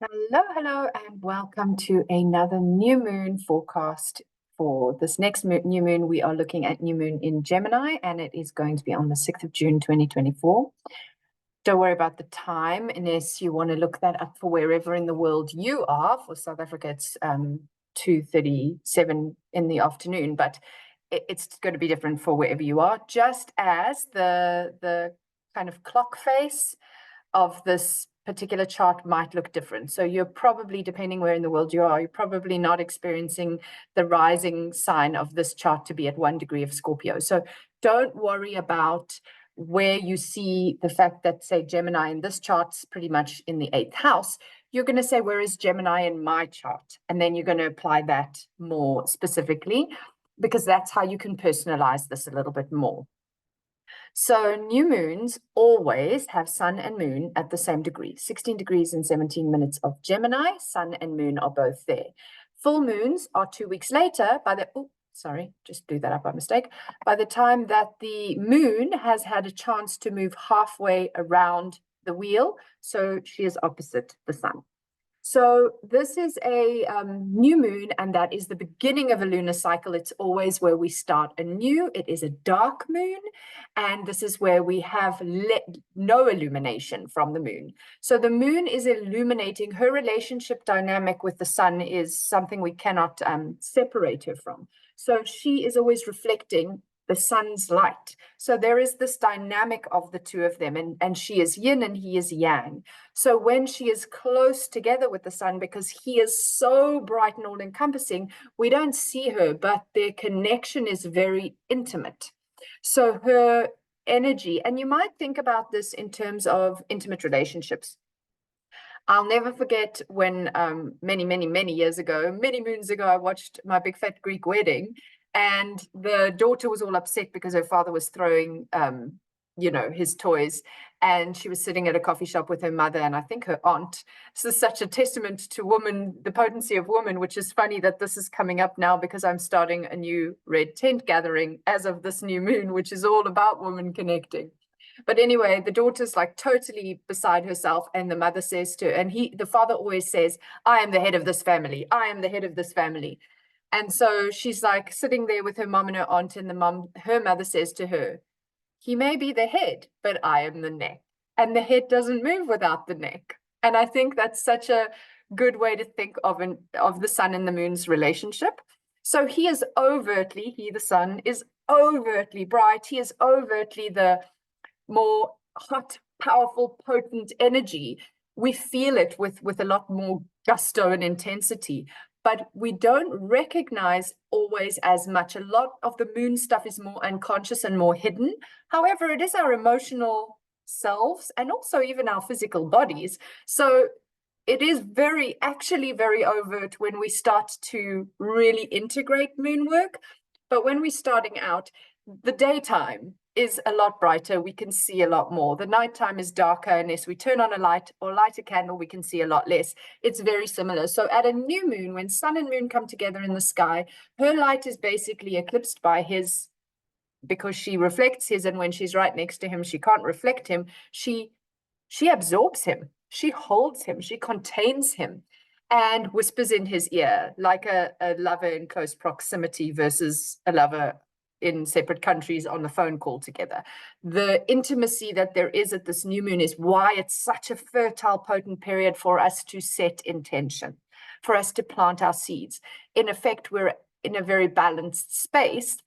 Hello, and welcome to another new moon forecast. For this next new moon, we are looking at new moon in Gemini, and it is going to be on the 6th of June, 2024. Don't worry about the time unless you want to look that up for wherever in the world you are. For South Africa, it's 2:37 in the afternoon, but it's going to be different for wherever you are, just as the kind of clock face of this particular chart might look different. So you're probably, depending where in the world you are, you're probably not experiencing the rising sign of this chart to be at 1 degree of Scorpio. So don't worry about where you see the fact that, say, Gemini in this chart's pretty much in the 8th house. You're going to say, where is Gemini in my chart? And then you're going to apply that more specifically, because that's how you can personalize this a little bit more. So new moons always have sun and moon at the same degree. 16 degrees and 17 minutes of Gemini, sun and moon are both there. Full moons are 2 weeks later just blew that up by mistake. By the time that the moon has had a chance to move halfway around the wheel, so she is opposite the sun. So this is a new moon, and that is the beginning of a lunar cycle. It's always where we start anew. It is a dark moon, and this is where we have no illumination from the moon. So the moon is illuminating. Her relationship dynamic with the sun is something we cannot separate her from. So she is always reflecting the sun's light. So there is this dynamic of the two of them, and she is yin and he is yang. So when she is close together with the sun, because he is so bright and all-encompassing, we don't see her, but their connection is very intimate. So her energy, and you might think about this in terms of intimate relationships. I'll never forget when many years ago, many moons ago, I watched My Big Fat Greek Wedding, and the daughter was all upset because her father was throwing his toys, and she was sitting at a coffee shop with her mother and I think her aunt. This is such a testament to woman, the potency of woman, which is funny that this is coming up now because I'm starting a new red tent gathering as of this new moon, which is all about women connecting. But anyway, the daughter's like totally beside herself, and the mother says to her, and the father always says, I am the head of this family. I am the head of this family. And so she's like sitting there with her mom and her aunt, and her mother says to her, he may be the head, but I am the neck. And the head doesn't move without the neck. And I think that's such a good way to think of the sun and the moon's relationship. So he, the sun, is overtly bright. He is overtly the more hot, powerful, potent energy. We feel it with a lot more gusto and intensity, but we don't recognize always as much. A lot of the moon stuff is more unconscious and more hidden. However, it is our emotional selves and also even our physical bodies. So it is actually very overt when we start to really integrate moon work. But when we're starting out, the daytime is a lot brighter. We can see a lot more. The nighttime is darker. Unless we turn on a light or light a candle, we can see a lot less. It's very similar. So at a new moon, when sun and moon come together in the sky, her light is basically eclipsed by his, because she reflects his, and when she's right next to him, she can't reflect him. She absorbs him. She holds him. She contains him and whispers in his ear, like a lover in close proximity versus a lover in separate countries on the phone call together. The intimacy that there is at this new moon is why it's such a fertile, potent period for us to set intention, for us to plant our seeds. In effect, we're in a very balanced space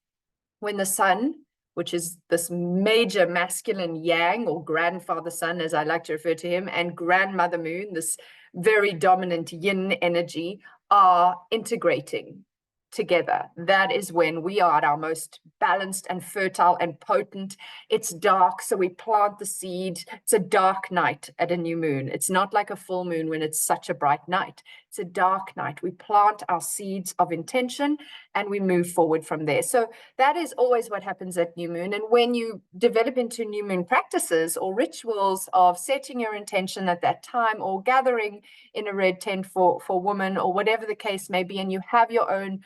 when the sun, which is this major masculine yang, or grandfather sun, as I like to refer to him, and grandmother moon, this very dominant yin energy, are integrating together. That is when we are at our most balanced and fertile and potent. It's dark, so we plant the seed. It's a dark night at a new moon. It's not like a full moon when it's such a bright night. It's a dark night. We plant our seeds of intention and we move forward from there. So that is always what happens at new moon. And when you develop into new moon practices or rituals of setting your intention at that time, or gathering in a red tent for women, or whatever the case may be, and you have your own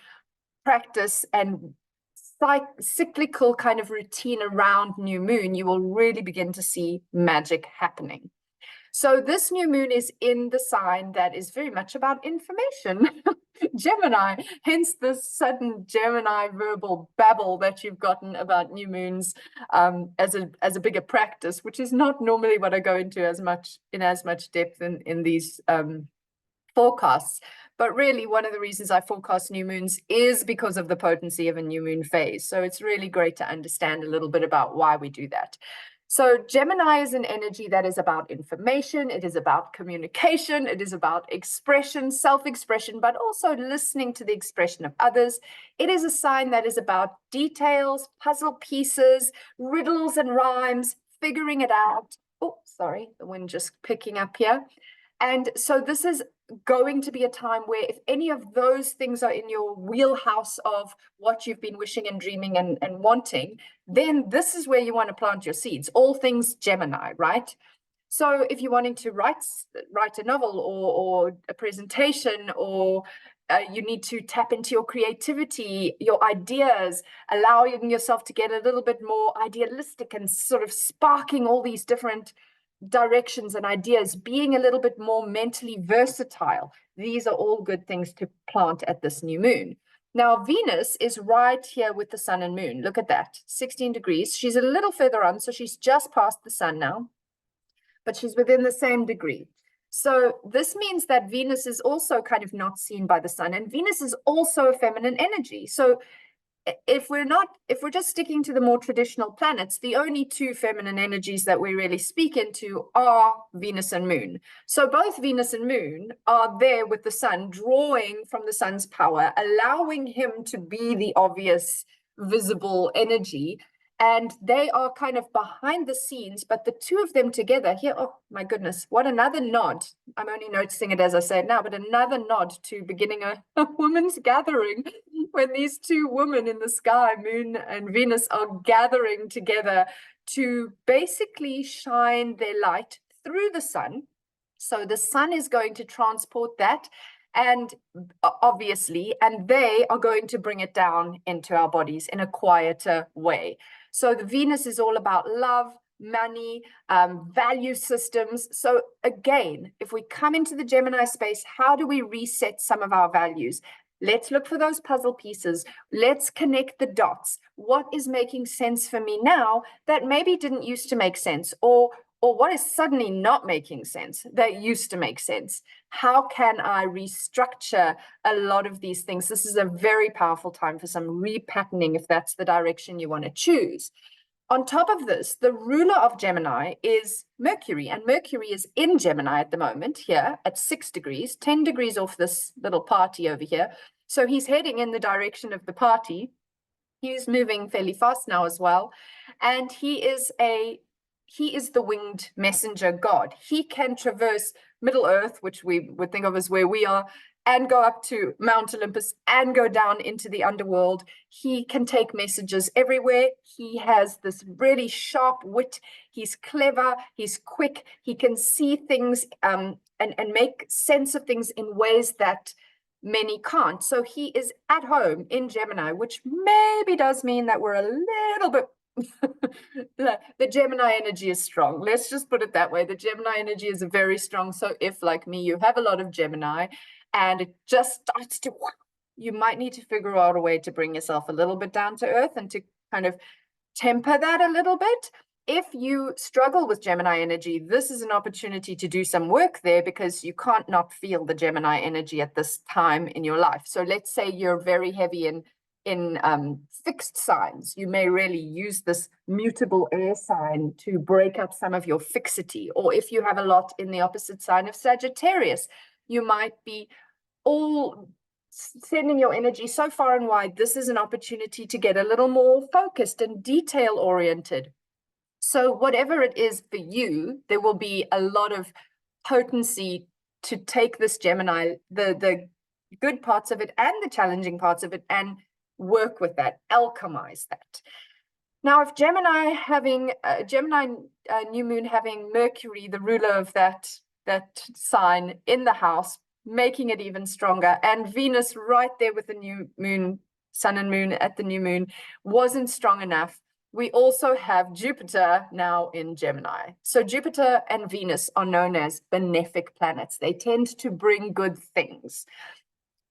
practice and cyclical kind of routine around new moon, you will really begin to see magic happening. So this new moon is in the sign that is very much about information, Gemini, hence the sudden Gemini verbal babble that you've gotten about new moons as a bigger practice, which is not normally what I go into as much depth in these forecasts. But really, one of the reasons I forecast new moons is because of the potency of a new moon phase. So it's really great to understand a little bit about why we do that. So Gemini is an energy that is about information, it is about communication, it is about expression, self-expression, but also listening to the expression of others. It is a sign that is about details, puzzle pieces, riddles and rhymes, figuring it out. Oh, sorry, the wind just picking up here. And so this is going to be a time where if any of those things are in your wheelhouse of what you've been wishing and dreaming and wanting, then this is where you want to plant your seeds, all things Gemini, right? So if you're wanting to write a novel or a presentation, or you need to tap into your creativity, your ideas, allowing yourself to get a little bit more idealistic and sort of sparking all these different directions and ideas, being a little bit more mentally versatile. These are all good things to plant at this new moon. Now, Venus is right here with the sun and moon. Look at that, 16 degrees. She's a little further on, so she's just past the sun now, but she's within the same degree. So this means that Venus is also kind of not seen by the sun, and Venus is also a feminine energy. So if we're just sticking to the more traditional planets, the only two feminine energies that we really speak into are Venus and Moon. So both Venus and Moon are there with the sun, drawing from the sun's power, allowing him to be the obvious, visible energy. And they are kind of behind the scenes, but the two of them together here, oh my goodness, what another nod. I'm only noticing it as I say it now, but another nod to beginning a women's gathering when these two women in the sky, Moon and Venus, are gathering together to basically shine their light through the sun. So the sun is going to transport that, and obviously, and they are going to bring it down into our bodies in a quieter way. So the Venus is all about love, money, value systems. So again, if we come into the Gemini space, how do we reset some of our values? Let's look for those puzzle pieces. Let's connect the dots. What is making sense for me now that maybe didn't used to make sense, or what is suddenly not making sense that used to make sense? How can I restructure a lot of these things? This is a very powerful time for some repatterning if that's the direction you want to choose. On top of this, the ruler of Gemini is Mercury, and Mercury is in Gemini at the moment here at 6 degrees, 10 degrees off this little party over here. So he's heading in the direction of the party. He's moving fairly fast now as well. And he is the winged messenger god. He can traverse Middle Earth, which we would think of as where we are, and go up to Mount Olympus and go down into the underworld. He can take messages everywhere. He has this really sharp wit. He's clever. He's quick. He can see things and make sense of things in ways that many can't. So he is at home in Gemini, which maybe does mean that we're a little bit the Gemini energy is strong. Let's just put it that way. The Gemini energy is very strong. So if, like me, you have a lot of Gemini and it just starts to, you might need to figure out a way to bring yourself a little bit down to earth and to kind of temper that a little bit. If you struggle with Gemini energy, this is an opportunity to do some work there, because you can't not feel the Gemini energy at this time in your life. So let's say you're very heavy in fixed signs. You may really use this mutable air sign to break up some of your fixity. Or if you have a lot in the opposite sign of Sagittarius, you might be all sending your energy so far and wide. This is an opportunity to get a little more focused and detail oriented. So whatever it is for you, there will be a lot of potency to take this Gemini, the good parts of it and the challenging parts of it, and work with that, alchemize that. Now, if Gemini new moon having Mercury, the ruler of that sign, in the house, making it even stronger, and Venus right there with the new moon, sun and moon at the new moon, wasn't strong enough, we also have Jupiter now in Gemini. So Jupiter and Venus are known as benefic planets. They tend to bring good things.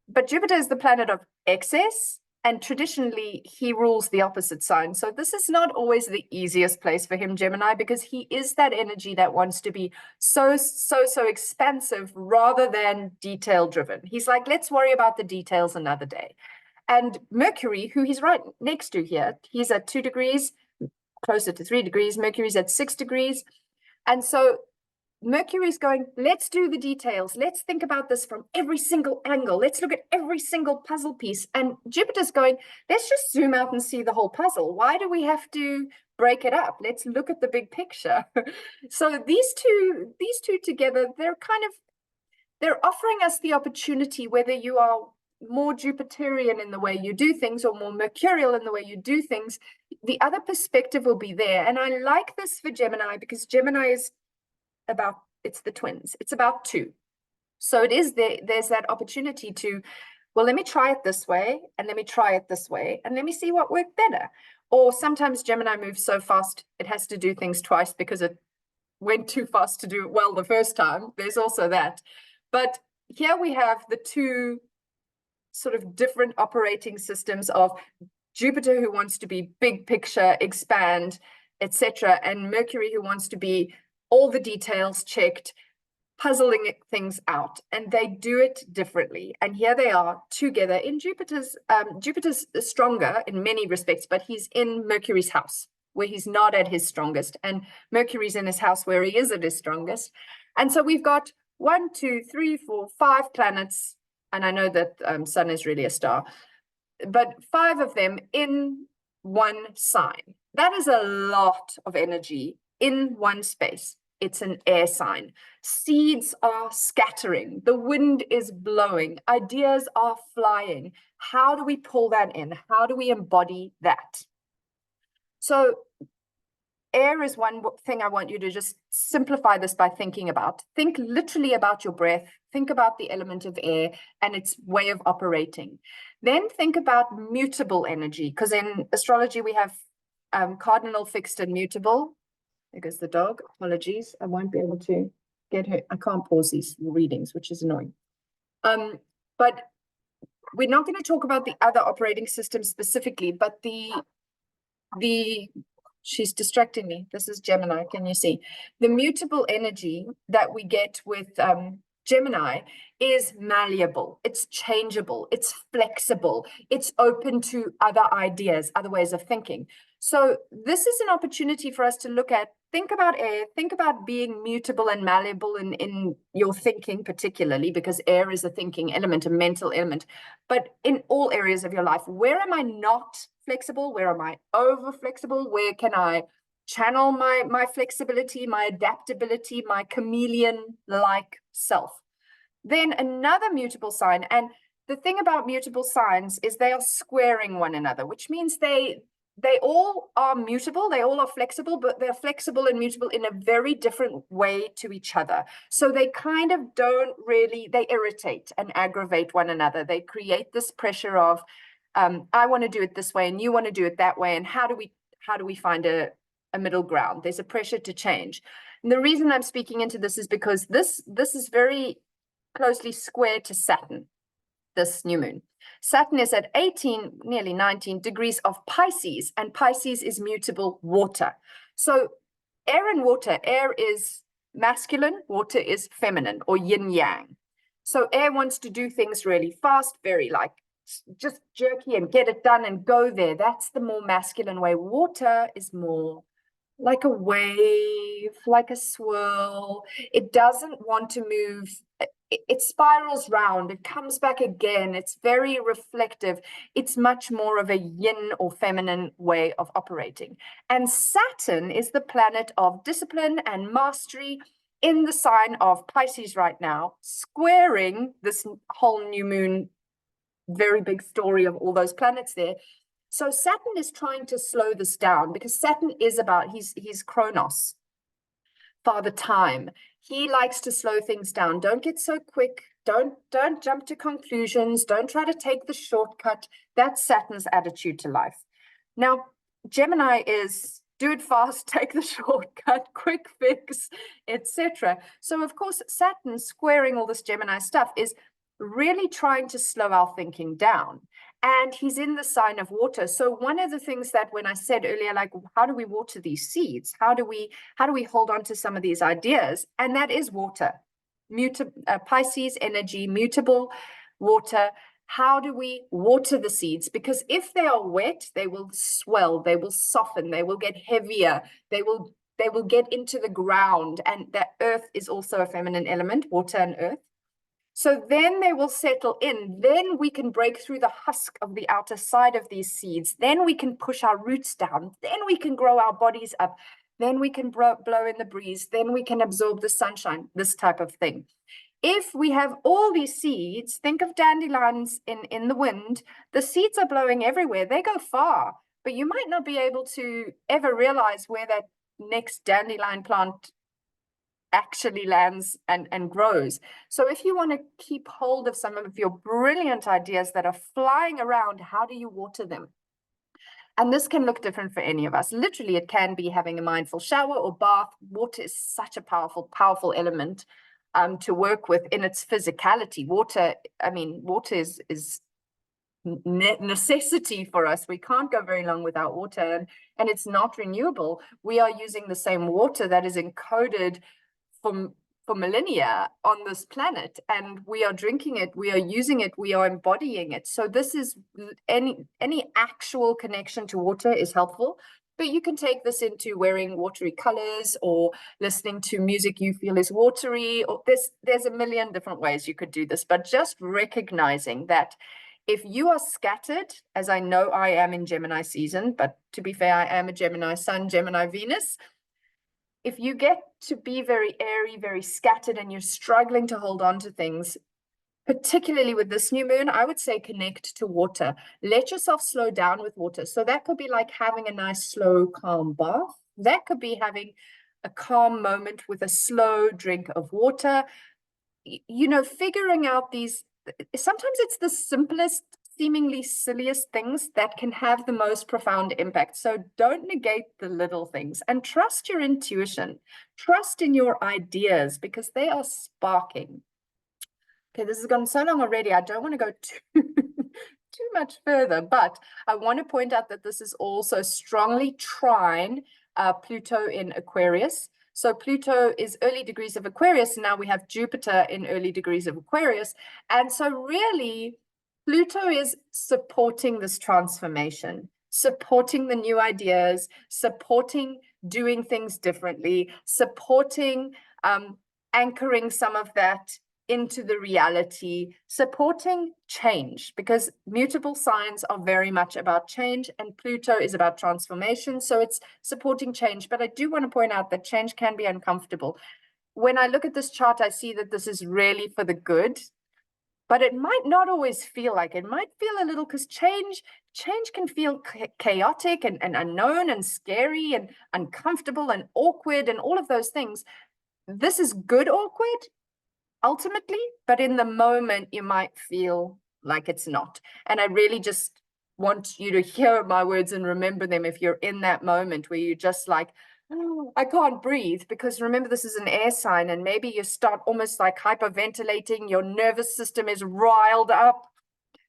But Jupiter is the planet of excess, and traditionally he rules the opposite sign. So this is not always the easiest place for him, Gemini, because he is that energy that wants to be so expansive rather than detail driven. He's like, let's worry about the details another day. And Mercury, who he's right next to here, he's at 2 degrees, closer to 3 degrees. Mercury's at 6 degrees. And so Mercury's going, let's do the details. Let's think about this from every single angle. Let's look at every single puzzle piece. And Jupiter's going, let's just zoom out and see the whole puzzle. Why do we have to break it up? Let's look at the big picture. So these two together, they're offering us the opportunity, whether you are more Jupiterian in the way you do things or more Mercurial in the way you do things, the other perspective will be there. And I like this for Gemini because Gemini is it's the twins. It's about 2. So it is there's that opportunity to, well, let me try it this way, and let me try it this way, and let me see what worked better. Or sometimes Gemini moves so fast, it has to do things twice because it went too fast to do it well the first time. There's also that. But here we have the 2 sort of different operating systems of Jupiter, who wants to be big picture, expand, etc., and Mercury, who wants to be all the details checked, puzzling things out, and they do it differently. And here they are together in Jupiter's stronger in many respects, but he's in Mercury's house where he's not at his strongest, and Mercury's in his house where he is at his strongest. And so we've got 1, 2, 3, 4, 5 planets, and I know that Sun is really a star, but 5 of them in one sign. That is a lot of energy in one space. It's an air sign. Seeds are scattering. The wind is blowing. Ideas are flying. How do we pull that in? How do we embody that? So air is one thing I want you to just simplify this by thinking about. Think literally about your breath. Think about the element of air and its way of operating. Then think about mutable energy, because in astrology we have cardinal, fixed, and mutable. There goes the dog. Apologies. I won't be able to get her. I can't pause these readings, which is annoying. But we're not going to talk about the other operating systems specifically, but she's distracting me. This is Gemini. Can you see? The mutable energy that we get with Gemini is malleable. It's changeable. It's flexible. It's open to other ideas, other ways of thinking. So this is an opportunity for us to look at, think about air, think about being mutable and malleable in your thinking, particularly because air is a thinking element, a mental element. But in all areas of your life, where am I not flexible? Where am I over flexible? Where can I channel my flexibility, my adaptability, my chameleon-like self? Then another mutable sign, and the thing about mutable signs is they are squaring one another, which means they all are mutable, they all are flexible, but they're flexible and mutable in a very different way to each other. So they kind of don't really, they irritate and aggravate one another. They create this pressure of, I want to do it this way and you want to do it that way. And how do we find a middle ground? There's a pressure to change. And the reason I'm speaking into this is because this is very closely square to Saturn, this new moon. Saturn is at 18, nearly 19 degrees of Pisces, and Pisces is mutable water. So air and water, air is masculine, water is feminine or yin yang. So air wants to do things really fast, very like just jerky and get it done and go there. That's the more masculine way. Water is more like a wave, like a swirl. It doesn't want to move. It spirals round. It comes back again. It's very reflective. It's much more of a yin or feminine way of operating. And Saturn is the planet of discipline and mastery in the sign of Pisces right now, squaring this whole new moon, very big story of all those planets there. So Saturn is trying to slow this down because Saturn is about, he's Chronos, Father Time. He likes to slow things down. Don't get so quick. Don't jump to conclusions. Don't try to take the shortcut. That's Saturn's attitude to life. Now, Gemini is do it fast, take the shortcut, quick fix, etc. So of course, Saturn squaring all this Gemini stuff is really trying to slow our thinking down. And he's in the sign of water. So one of the things that when I said earlier, like, how do we water these seeds? How do we hold on to some of these ideas? And that is water. Pisces energy, mutable water. How do we water the seeds? Because if they are wet, they will swell, they will soften, they will get heavier, they will get into the ground. And that earth is also a feminine element, water and earth. So then they will settle in. Then we can break through the husk of the outer side of these seeds. Then we can push our roots down. Then we can grow our bodies up. Then we can blow in the breeze. Then we can absorb the sunshine, this type of thing. If we have all these seeds, think of dandelions in the wind. The seeds are blowing everywhere. They go far, but you might not be able to ever realize where that next dandelion plant actually lands and grows. So if you want to keep hold of some of your brilliant ideas that are flying around, how do you water them? And this can look different for any of us. Literally, it can be having a mindful shower or bath. Water is such a powerful, powerful element to work with in its physicality. Water, I mean, water is necessity for us. We can't go very long without water, and it's not renewable. We are using the same water that is encoded for millennia on this planet, and we are drinking it, we are using it, we are embodying it. So this is any actual connection to water is helpful, but you can take this into wearing watery colors or listening to music you feel is watery, or there's a million different ways you could do this, but just recognizing that if you are scattered, as I know I am in Gemini season, but to be fair, I am a Gemini Sun, Gemini Venus. If you get to be very airy, very scattered, and you're struggling to hold on to things, particularly with this new moon, I would say connect to water. Let yourself slow down with water. So that could be like having a nice, slow, calm bath. That could be having a calm moment with a slow drink of water. You know, figuring out these, sometimes it's the simplest, seemingly silliest things that can have the most profound impact. So don't negate the little things and trust your intuition. Trust in your ideas because they are sparking. Okay, this has gone so long already. I don't want to go too much further, but I want to point out that this is also strongly trine Pluto in Aquarius. So Pluto is early degrees of Aquarius. And now we have Jupiter in early degrees of Aquarius. And so really, Pluto is supporting this transformation, supporting the new ideas, supporting doing things differently, supporting anchoring some of that into the reality, supporting change, because mutable signs are very much about change and Pluto is about transformation. So it's supporting change. But I do want to point out that change can be uncomfortable. When I look at this chart, I see that this is really for the good, but it might not always feel like it. Might feel a little, because change can feel chaotic and unknown and scary and uncomfortable and awkward and all of those things. This is good awkward ultimately, but in the moment you might feel like it's not. And I really just want you to hear my words and remember them if you're in that moment where you're just like, oh, I can't breathe, because remember, this is an air sign, and maybe you start almost like hyperventilating, your nervous system is riled up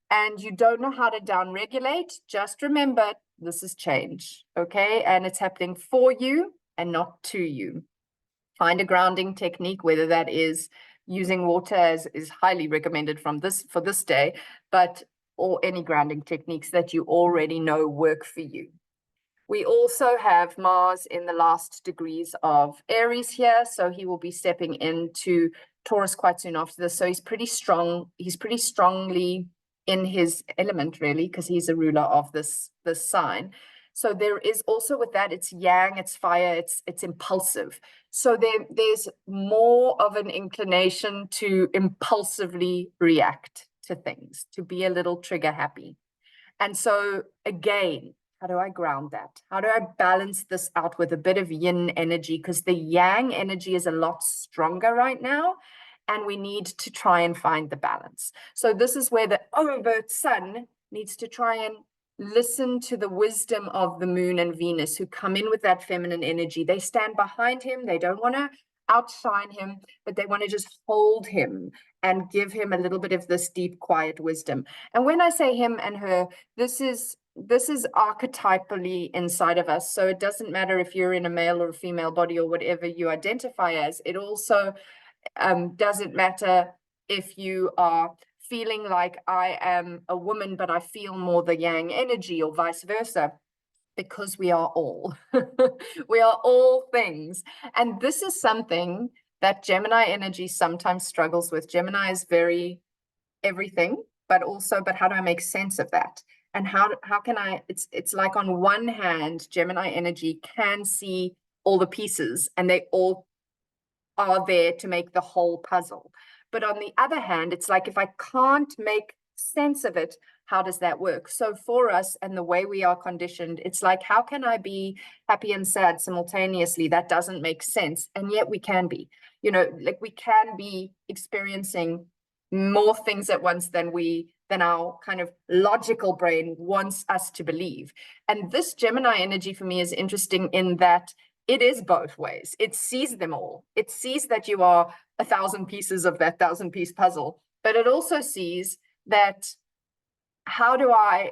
and you don't know how to downregulate. Just remember, this is change, okay? And it's happening for you and not to you. Find a grounding technique, whether that is using water, as is highly recommended for this day, but or any grounding techniques that you already know work for you. We also have Mars in the last degrees of Aries here, so he will be stepping into Taurus quite soon after this. So he's pretty strong. He's pretty strongly in his element, really, because he's a ruler of this sign. So there is also with that, it's yang, it's fire, it's impulsive. So there's more of an inclination to impulsively react to things, to be a little trigger happy. And so again, how do I ground that? How do I balance this out with a bit of yin energy? Because the yang energy is a lot stronger right now, and we need to try and find the balance. So this is where the overt sun needs to try and listen to the wisdom of the moon and Venus, who come in with that feminine energy. They stand behind him. They don't want to outshine him, but they want to just hold him and give him a little bit of this deep, quiet wisdom. And when I say him and her, this is archetypally inside of us. So it doesn't matter if you're in a male or a female body or whatever you identify as. It also doesn't matter if you are feeling like I am a woman, but I feel more the yang energy, or vice versa, because we are all. We are all things. And this is something that Gemini energy sometimes struggles with. Gemini is very everything, but how do I make sense of that? And how can I, it's like on one hand, Gemini energy can see all the pieces and they all are there to make the whole puzzle. But on the other hand, it's like, if I can't make sense of it, how does that work? So for us, and the way we are conditioned, it's like, how can I be happy and sad simultaneously? That doesn't make sense. And yet we can be, like we can be experiencing more things at once than our kind of logical brain wants us to believe. And this Gemini energy for me is interesting in that it is both ways. It sees them all. It sees that you are 1,000 pieces of that 1,000-piece puzzle, but it also sees that how do I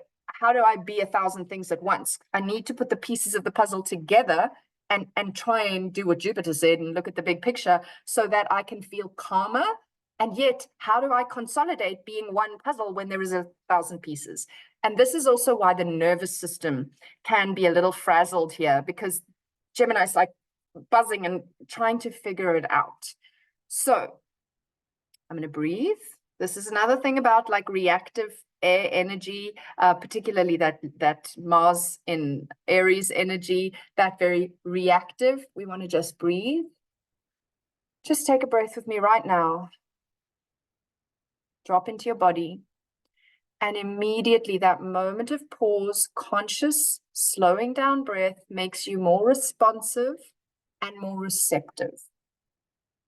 be 1,000 things at once? I need to put the pieces of the puzzle together and try and do what Jupiter said and look at the big picture so that I can feel calmer. And yet, how do I consolidate being one puzzle when there is 1,000 pieces? And this is also why the nervous system can be a little frazzled here, because Gemini is like buzzing and trying to figure it out. So I'm going to breathe. This is another thing about like reactive air energy, particularly that Mars in Aries energy, that very reactive. We want to just breathe. Just take a breath with me right now. Drop into your body. And immediately that moment of pause, conscious, slowing down breath makes you more responsive and more receptive.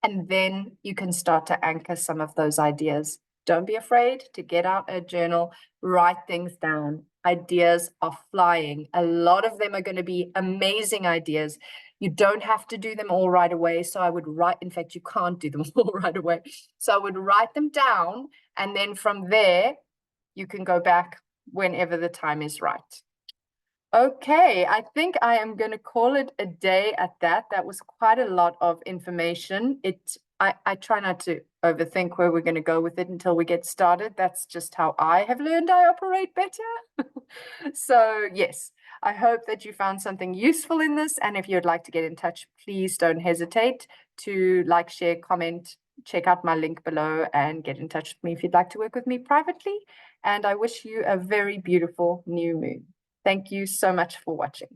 And then you can start to anchor some of those ideas. Don't be afraid to get out a journal, write things down. Ideas are flying. A lot of them are going to be amazing ideas. You don't have to do them all right away. So I would write, in fact, you can't do them all right away. So I would write them down. And then from there, you can go back whenever the time is right. Okay, I think I am going to call it a day at that. That was quite a lot of information. I try not to overthink where we're going to go with it until we get started. That's just how I have learned I operate better. So yes, I hope that you found something useful in this. And if you'd like to get in touch, please don't hesitate to like, share, comment, check out my link below and get in touch with me if you'd like to work with me privately. And I wish you a very beautiful new moon. Thank you so much for watching.